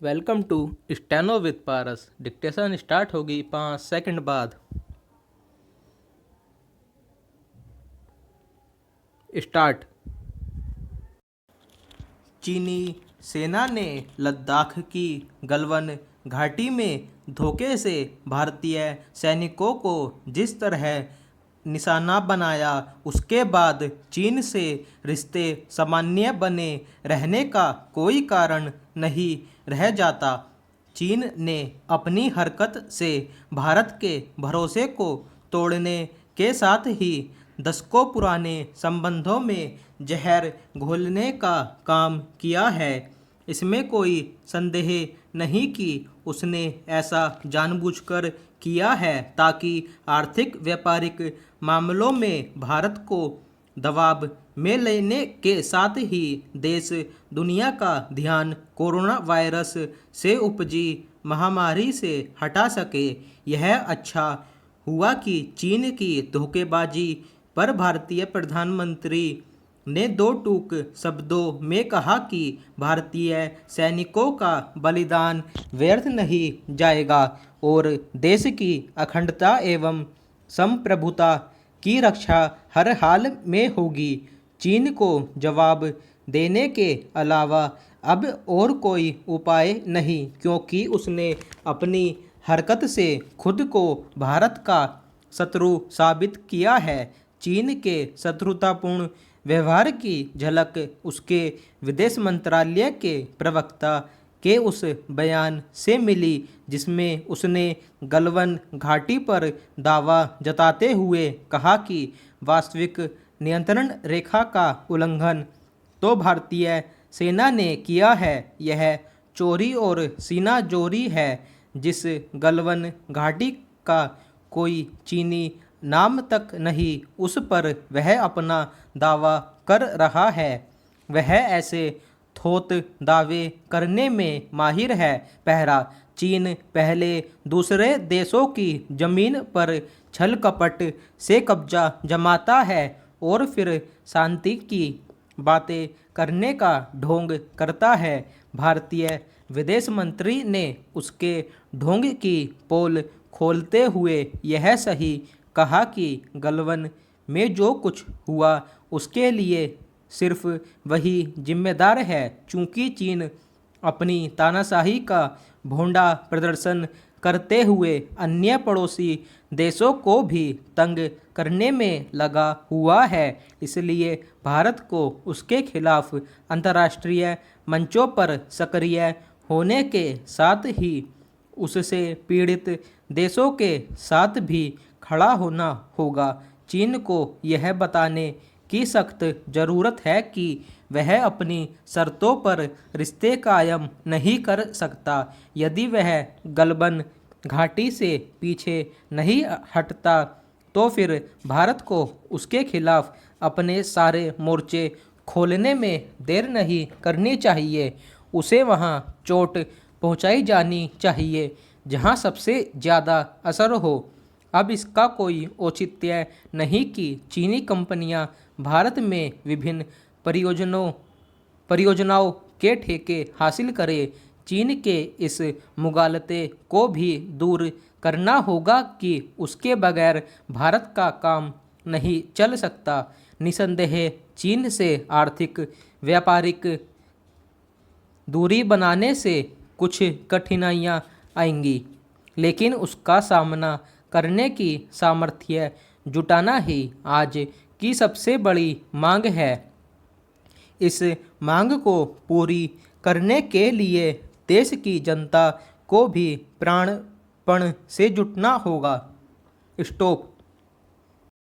Welcome to steno with Paras. Dictation start होगी 5 second बाद। Start. चीनी सेना ने लद्दाख की गलवान घाटी में धोखे से भारतीय सैनिकों को जिस तरह निशाना बनाया, उसके बाद चीन से रिश्ते सामान्य बने रहने का कोई कारण नहीं रह जाता। चीन ने अपनी हरकत से भारत के भरोसे को तोड़ने के साथ ही दशकों पुराने संबंधों में जहर घोलने का काम किया है। इसमें कोई संदेह नहीं कि उसने ऐसा जानबूझकर किया है ताकि आर्थिक व्यापारिक मामलों में भारत को दबाव में लेने के साथ ही देश दुनिया का ध्यान कोरोना वायरस से उपजी महामारी से हटा सके। यह अच्छा हुआ कि चीन की धोखेबाजी पर भारतीय प्रधानमंत्री ने दो टूक शब्दों में कहा कि भारतीय सैनिकों का बलिदान व्यर्थ नहीं जाएगा और देश की अखंडता एवं संप्रभुता की रक्षा हर हाल में होगी। चीन को जवाब देने के अलावा अब और कोई उपाय नहीं, क्योंकि उसने अपनी हरकत से खुद को भारत का शत्रु साबित किया है। चीन के शत्रुतापूर्ण व्यवहार की झलक उसके विदेश मंत्रालय के प्रवक्ता के उस बयान से मिली, जिसमें उसने गलवान घाटी पर दावा जताते हुए कहा कि वास्तविक नियंत्रण रेखा का उल्लंघन तो भारतीय सेना ने किया है। यह चोरी और सीनाजोरी है। जिस गलवान घाटी का कोई चीनी नाम तक नहीं, उस पर वह अपना दावा कर रहा है, वह ऐसे थोत दावे करने में माहिर है। पहला, चीन पहले दूसरे देशों की जमीन पर छल कपट से कब्जा जमाता है और फिर शांति की बातें करने का ढोंग करता है। भारतीय विदेश मंत्री ने उसके ढोंग की पोल खोलते हुए यह सही कहा कि गलवान में जो कुछ हुआ उसके लिए सिर्फ वही जिम्मेदार है। चूंकि चीन अपनी तानाशाही का भोंडा प्रदर्शन करते हुए अन्य पड़ोसी देशों को भी तंग करने में लगा हुआ है, इसलिए भारत को उसके खिलाफ अंतर्राष्ट्रीय मंचों पर सक्रिय होने के साथ ही उससे पीड़ित देशों के साथ भी खड़ा होना होगा। चीन को यह बताने की सख्त ज़रूरत है कि वह अपनी शर्तों पर रिश्ते कायम नहीं कर सकता। यदि वह गलवान घाटी से पीछे नहीं हटता तो फिर भारत को उसके खिलाफ अपने सारे मोर्चे खोलने में देर नहीं करनी चाहिए। उसे वहां चोट पहुंचाई जानी चाहिए जहां सबसे ज़्यादा असर हो। अब इसका कोई औचित्य नहीं कि चीनी कंपनियां भारत में विभिन्न परियोजनाओं के ठेके हासिल करें। चीन के इस मुगालते को भी दूर करना होगा कि उसके बगैर भारत का काम नहीं चल सकता। निसंदेह चीन से आर्थिक व्यापारिक दूरी बनाने से कुछ कठिनाइयां आएंगी, लेकिन उसका सामना करने की सामर्थ्य जुटाना ही आज की सबसे बड़ी मांग है। इस मांग को पूरी करने के लिए देश की जनता को भी प्राणपण से जुटना होगा। स्टॉप।